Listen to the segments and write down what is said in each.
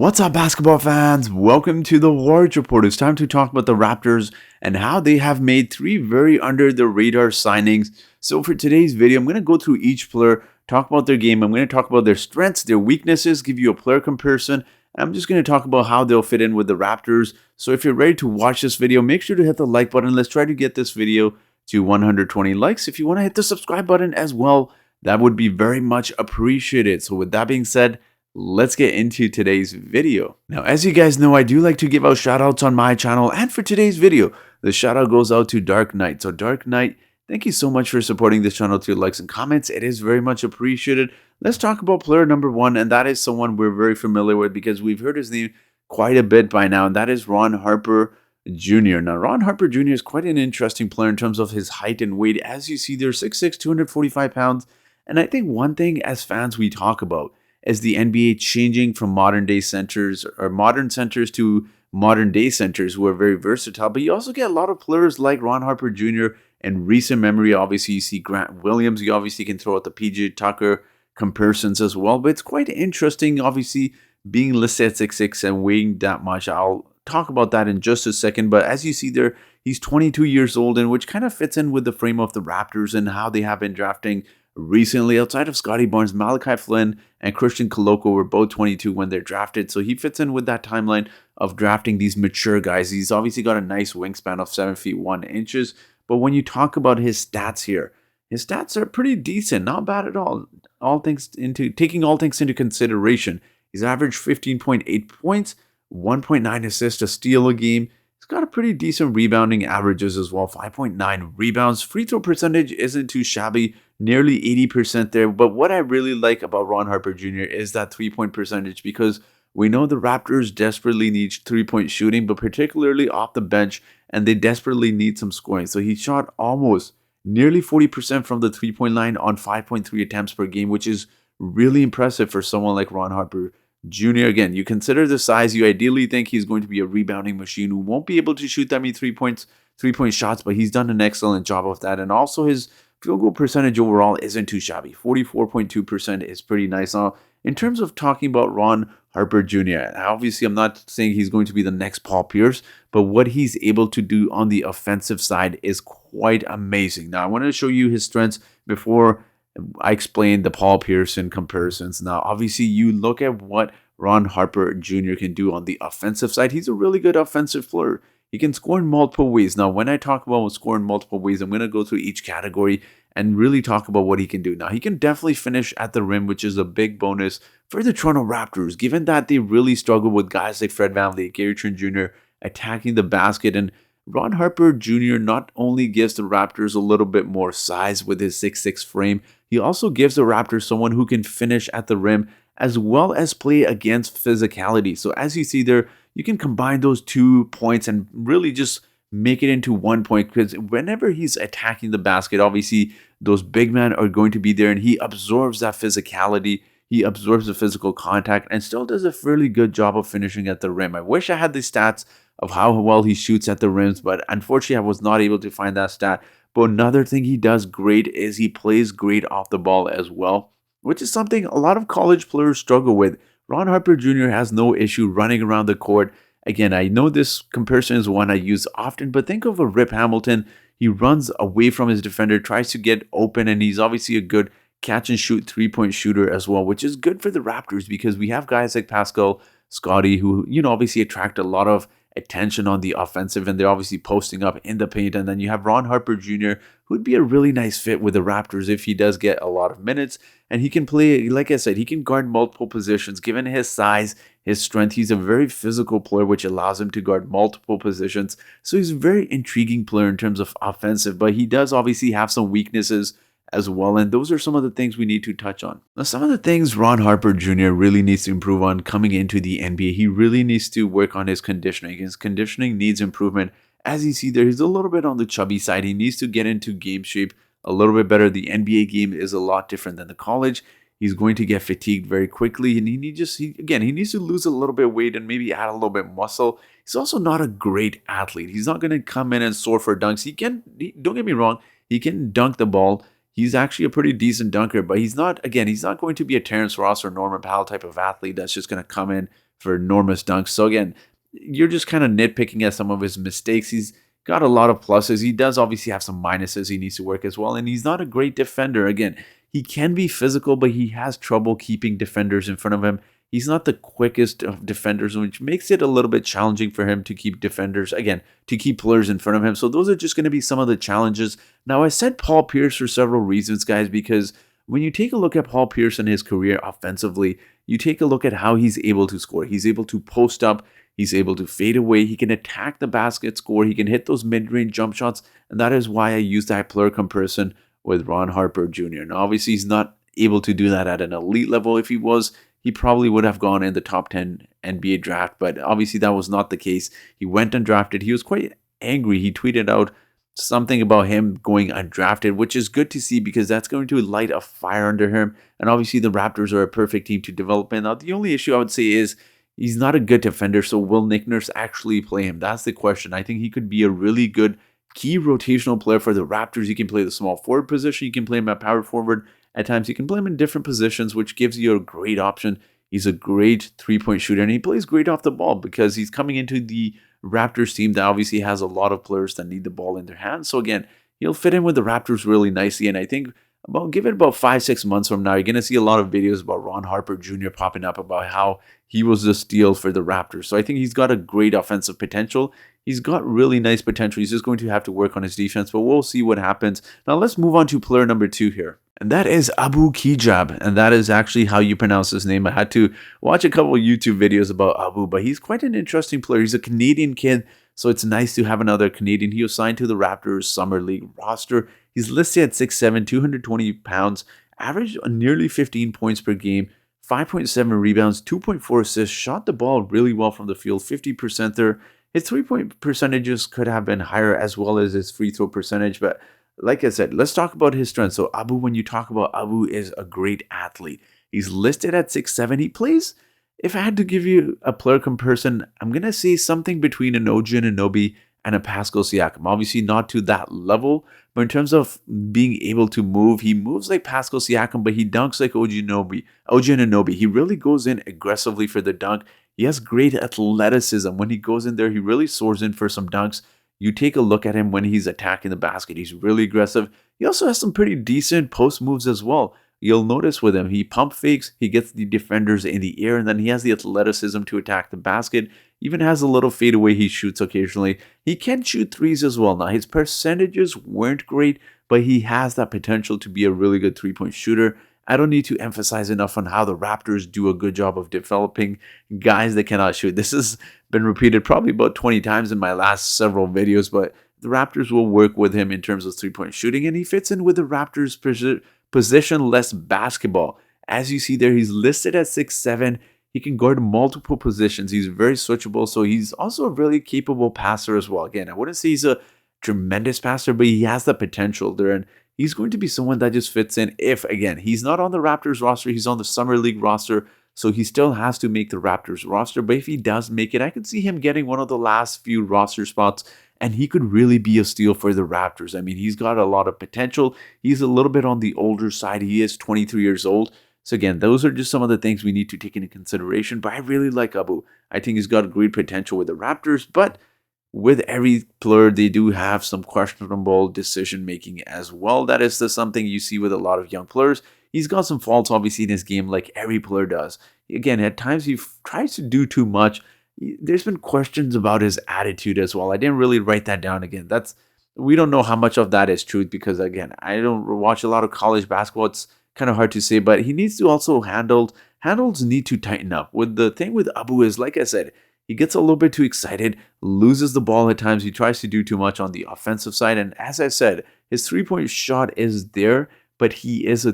What's up, basketball fans? Welcome to the Warriors Report. It's time to talk about the Raptors and how they have made three very under the radar signings. So for today's video, I'm going to go through each player, talk about their game. I'm going to talk about their strengths, their weaknesses, give you a player comparison. And I'm just going to talk about how they'll fit in with the Raptors. So if you're ready to watch this video, make sure to hit the like button. Let's try to get this video to 120 likes. If you want to hit the subscribe button as well, that would be very much appreciated. So with that being said, let's get into today's video. Now, as you guys know, I do like to give out shout outs on my channel, and for today's video, the shout out goes out to Dark Knight. So Dark Knight, thank you so much for supporting this channel through likes and comments. It is very much appreciated. Let's talk about player number one, and that is someone we're very familiar with because we've heard his name quite a bit by now, and that is Ron Harper Jr. Now, Ron Harper Jr. is quite an interesting player in terms of his height and weight. As you see, they're 6'6", 245 pounds, and I think one thing as fans we talk about as the NBA changing from modern day centers or modern centers to modern day centers who are very versatile. But you also get a lot of players like Ron Harper Jr. in recent memory. Obviously, you see Grant Williams. You obviously can throw out the PJ Tucker comparisons as well. But it's quite interesting, obviously, being listed at 6'6" and weighing that much. I'll talk about that in just a second. But as you see there, he's 22 years old, and which kind of fits in with the frame of the Raptors and how they have been drafting recently. Outside of Scotty Barnes, Malachi Flynn and Christian Koloko were both 22 when they're drafted. So he fits in with that timeline of drafting these mature guys. He's obviously got a nice wingspan of 7 feet 1 inches. But when you talk about his stats here, his stats are pretty decent, not bad at all. Taking all things into consideration, he's averaged 15.8 points, 1.9 assists, a steal a game. He's got a pretty decent rebounding averages as well, 5.9 rebounds. Free throw percentage isn't too shabby, nearly 80% there. But what I really like about Ron Harper Jr. is that three-point percentage, because we know the Raptors desperately need three-point shooting, but particularly off the bench, and they desperately need some scoring. So he shot almost nearly 40% from the three-point line on 5.3 attempts per game, which is really impressive for someone like Ron Harper Jr. Again, you consider the size, you ideally think he's going to be a rebounding machine who won't be able to shoot that many three-point shots, but he's done an excellent job of that. And also his field goal percentage overall isn't too shabby. 44.2% is pretty nice. Now, in terms of talking about Ron Harper Jr., obviously I'm not saying he's going to be the next Paul Pierce, but what he's able to do on the offensive side is quite amazing. Now, I want to show you his strengths before I explained the Paul Pierce comparisons. Now, obviously, you look at what Ron Harper Jr. can do on the offensive side. He's a really good offensive player. He can score in multiple ways. Now, when I talk about scoring in multiple ways, I'm going to go through each category and really talk about what he can do. Now, he can definitely finish at the rim, which is a big bonus for the Toronto Raptors, given that they really struggle with guys like Fred VanVleet, Gary Trent Jr. attacking the basket. And Ron Harper Jr. not only gives the Raptors a little bit more size with his 6'6" frame, he also gives the Raptors someone who can finish at the rim as well as play against physicality. So as you see there, you can combine those 2 points and really just make it into 1 point, because whenever he's attacking the basket, obviously those big men are going to be there, and he absorbs that physicality. He absorbs the physical contact and still does a fairly good job of finishing at the rim. I wish I had the stats of how well he shoots at the rims, but unfortunately I was not able to find that stat. But another thing he does great is he plays great off the ball as well, which is something a lot of college players struggle with. Ron Harper Jr. has no issue running around the court. Again, I know this comparison is one I use often, but think of a Rip Hamilton. He runs away from his defender, tries to get open, and he's obviously a good catch and shoot three-point shooter as well, which is good for the Raptors because we have guys like Pascal, Scotty, who, obviously attract a lot of attention on the offensive, and they're obviously posting up in the paint. And then you have Ron Harper Jr., who'd be a really nice fit with the Raptors if he does get a lot of minutes. And he can play, like I said, he can guard multiple positions. Given his size, his strength, he's a very physical player, which allows him to guard multiple positions. So he's a very intriguing player in terms of offensive, but he does obviously have some weaknesses as well, and those are some of the things we need to touch on. Now, some of the things Ron Harper Jr. really needs to improve on coming into the NBA, he really needs to work on his conditioning. His conditioning needs improvement. As you see there, he's a little bit on the chubby side. He needs to get into game shape a little bit better. The NBA game is a lot different than the college. He's going to get fatigued very quickly, and he needs to lose a little bit of weight and maybe add a little bit of muscle. He's also not a great athlete. He's not going to come in and soar for dunks. Don't get me wrong, he can dunk the ball. He's actually a pretty decent dunker, but he's not going to be a Terrence Ross or Norman Powell type of athlete that's just going to come in for enormous dunks. So again, you're just kind of nitpicking at some of his mistakes. He's got a lot of pluses. He does obviously have some minuses he needs to work as well. And he's not a great defender. Again, he can be physical, but he has trouble keeping defenders in front of him. He's not the quickest of defenders, which makes it a little bit challenging for him to keep defenders, again, to keep players in front of him. So those are just going to be some of the challenges. Now, I said Paul Pierce for several reasons, guys, because when you take a look at Paul Pierce and his career offensively, you take a look at how he's able to score. He's able to post up. He's able to fade away. He can attack the basket, score. He can hit those mid-range jump shots. And that is why I use that player comparison with Ron Harper Jr. Now, obviously, he's not able to do that at an elite level. If he was, he probably would have gone in the top 10 NBA draft. But obviously, that was not the case. He went undrafted. He was quite angry. He tweeted out something about him going undrafted, which is good to see because that's going to light a fire under him. And obviously, the Raptors are a perfect team to develop in. Now, the only issue I would say is he's not a good defender, so will Nick Nurse actually play him? That's the question. I think he could be a really good key rotational player for the Raptors. You can play the small forward position. You can play him at power forward. At times, you can play him in different positions, which gives you a great option. He's a great three-point shooter, and he plays great off the ball because he's coming into the Raptors team that obviously has a lot of players that need the ball in their hands. So again, he'll fit in with the Raptors really nicely, and I think give it about 5-6 months from now, you're going to see a lot of videos about Ron Harper Jr. popping up about how he was the steal for the Raptors. So I think he's got a great offensive potential. He's got really nice potential. He's just going to have to work on his defense, but we'll see what happens. Now let's move on to player number 2 here. And that is Abu Kigab. And that is actually how you pronounce his name. I had to watch a couple of YouTube videos about Abu, but he's quite an interesting player. He's a Canadian kid, so it's nice to have another Canadian. He was signed to the Raptors Summer League roster. He's listed at 6'7", 220 pounds, averaged nearly 15 points per game, 5.7 rebounds, 2.4 assists, shot the ball really well from the field, 50% there. His three-point percentages could have been higher as well as his free throw percentage, but like I said, let's talk about his strengths. So Abu, when you talk about Abu, is a great athlete. He's listed at 6'7". He plays, if I had to give you a player comparison, I'm going to say something between an OG Anunoby and a Pascal Siakam. Obviously not to that level, but in terms of being able to move, he moves like Pascal Siakam, but he dunks like OG Anunoby. He really goes in aggressively for the dunk. He has great athleticism. When he goes in there, he really soars in for some dunks. You take a look at him when he's attacking the basket. He's really aggressive. He also has some pretty decent post moves as well. You'll notice with him, he pump fakes, he gets the defenders in the air, and then he has the athleticism to attack the basket. Even has a little fadeaway he shoots occasionally. He can shoot threes as well. Now, his percentages weren't great, but he has that potential to be a really good three-point shooter. I don't need to emphasize enough on how the Raptors do a good job of developing guys that cannot shoot. This has been repeated probably about 20 times in my last several videos, but the Raptors will work with him in terms of three-point shooting, and he fits in with the Raptors' position-less basketball. As you see there, he's listed at 6'7". He can guard multiple positions. He's very switchable, so he's also a really capable passer as well. Again, I wouldn't say he's a tremendous passer, but he has the potential there, and he's going to be someone that just fits in if, again, he's not on the Raptors roster, he's on the Summer League roster, so he still has to make the Raptors roster. But if he does make it, I could see him getting one of the last few roster spots, and he could really be a steal for the Raptors. I mean, he's got a lot of potential. He's a little bit on the older side. He is 23 years old. So again, those are just some of the things we need to take into consideration. But I really like Abu. I think he's got great potential with the Raptors, but with every player, they do have some questionable decision-making as well. That is something you see with a lot of young players. He's got some faults, obviously, in his game, like every player does. Again, at times he tries to do too much. There's been questions about his attitude as well. I didn't really write that down again. We don't know how much of that is truth because, again, I don't watch a lot of college basketball. It's kind of hard to say, but he needs to also handles need to tighten up. The thing with Abu is, like I said, he gets a little bit too excited, loses the ball at times. He tries to do too much on the offensive side. And as I said, his three-point shot is there, but he is a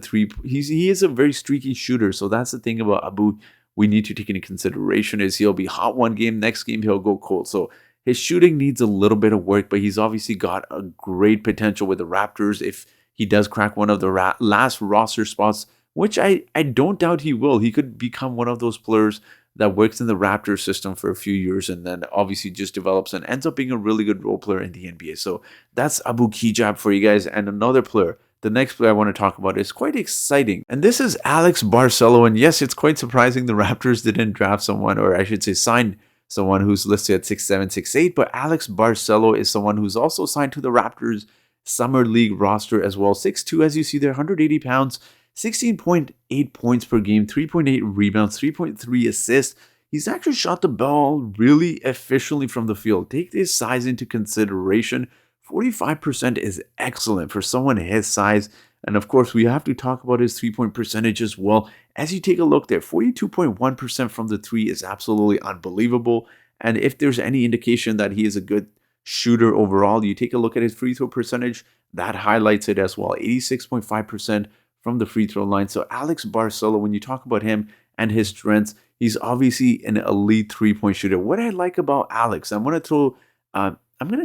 very streaky shooter. So that's the thing about Abu we need to take into consideration is he'll be hot one game, next game he'll go cold. So his shooting needs a little bit of work, but he's obviously got a great potential with the Raptors if he does crack one of the last roster spots, which I don't doubt he will. He could become one of those players that works in the Raptors system for a few years and then obviously just develops and ends up being a really good role player in the NBA. So that's Abu Kigab for you guys. And another player the next player I want to talk about is quite exciting. And this is Alex Barcelo. And yes, it's quite surprising the Raptors didn't draft someone, or I should say sign someone who's listed at 6'7", 6'8". But Alex Barcelo is someone who's also signed to the Raptors Summer League roster as well. 6'2", as you see there, 180 pounds, 16.8 points per game, 3.8 rebounds, 3.3 assists. He's actually shot the ball really efficiently from the field. Take this size into consideration. 45% is excellent for someone his size. And of course, we have to talk about his three-point percentage as well. As you take a look there, 42.1% from the three is absolutely unbelievable. And if there's any indication that he is a good shooter overall, you take a look at his free throw percentage, that highlights it as well. 86.5% from the free throw line. So Alex Barcelo, when you talk about him and his strengths, he's obviously an elite three-point shooter. What I like about Alex, I'm going to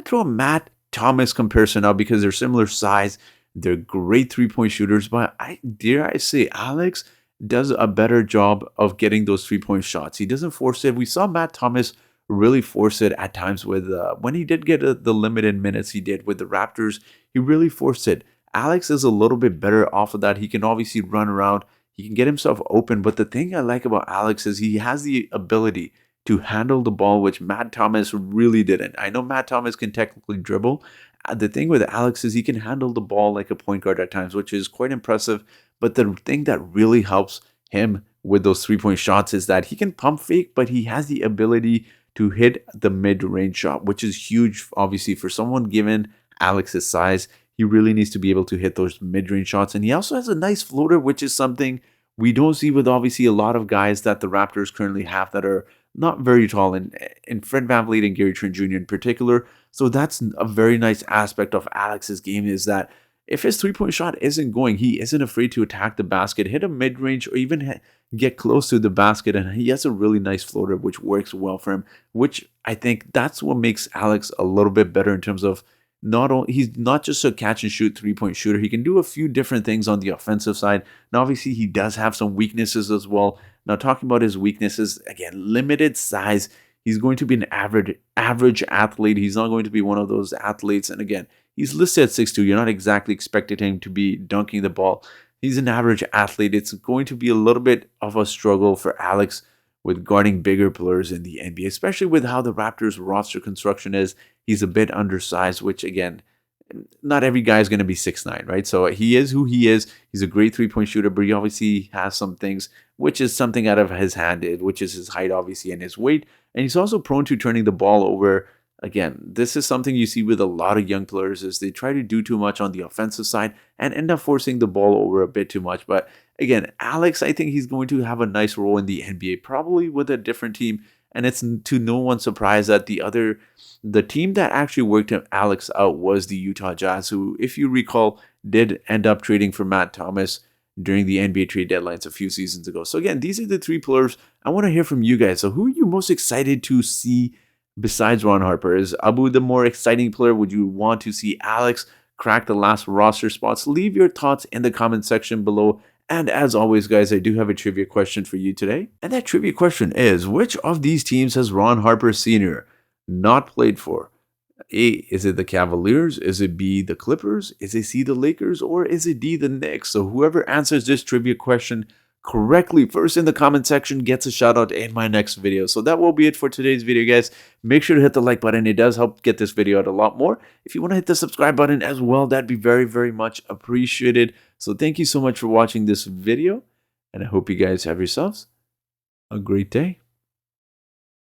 throw a Matt Thomas comparison out because they're similar size. They're great three-point shooters, but I say Alex does a better job of getting those three-point shots. He doesn't force it. We saw Matt Thomas really force it at times with when he did get the limited minutes he did with the Raptors. He really forced it. Alex is a little bit better off of that. He can obviously run around. He can get himself open. But the thing I like about Alex is he has the ability to handle the ball, which Matt Thomas really didn't. I know Matt Thomas can technically dribble. The thing with Alex is he can handle the ball like a point guard at times, which is quite impressive. But the thing that really helps him with those three-point shots is that he can pump fake, but he has the ability to hit the mid-range shot, which is huge, obviously, for someone given Alex's size. He really needs to be able to hit those mid-range shots. And he also has a nice floater, which is something we don't see with obviously a lot of guys that the Raptors currently have that are not very tall, and Fred VanVleet and Gary Trent Jr. in particular. So that's a very nice aspect of Alex's game, is that if his three-point shot isn't going, he isn't afraid to attack the basket, hit a mid-range, or even get close to the basket. And he has a really nice floater, which works well for him, which I think that's what makes Alex a little bit better in terms of he's not just a catch and shoot three-point shooter. He can do a few different things on the offensive side. And obviously he does have some weaknesses as well. Now, talking about his weaknesses, again, limited size. He's going to be an average athlete. He's not going to be one of those athletes. And again, he's listed at 6'2". You're not exactly expecting him to be dunking the ball. He's an average athlete. It's going to be a little bit of a struggle for Alex with guarding bigger players in the NBA, especially with how the Raptors roster construction is. He's a bit undersized, which again, not every guy is going to be 6'9", right? So he is who he is. He's a great three-point shooter, but he obviously has some things, which is something out of his hand, which is his height, obviously, and his weight. And he's also prone to turning the ball over. Again, this is something you see with a lot of young players, is they try to do too much on the offensive side and end up forcing the ball over a bit too much. But again, Alex, I think he's going to have a nice role in the NBA, probably with a different team. And it's to no one's surprise that the team that actually worked Alex out was the Utah Jazz, who, if you recall, did end up trading for Matt Thomas during the NBA trade deadlines a few seasons ago. So again, these are the three players. I want to hear from you guys. So who are you most excited to see besides Ron Harper? Is Abu the more exciting player? Would you want to see Alex crack the last roster spots? Leave your thoughts in the comment section below. And as always, guys, I do have a trivia question for you today. And that trivia question is, which of these teams has Ron Harper Sr. not played for? A, is it the Cavaliers? Is it B, the Clippers? Is it C, the Lakers? Or is it D, the Knicks? So whoever answers this trivia question correctly first in the comment section gets a shout out in my next video. So that will be it for today's video, guys. Make sure to hit the like button. It does help get this video out a lot more. If you want to hit the subscribe button as well, that'd be very, very much appreciated. So thank you so much for watching this video, and I hope you guys have yourselves a great day.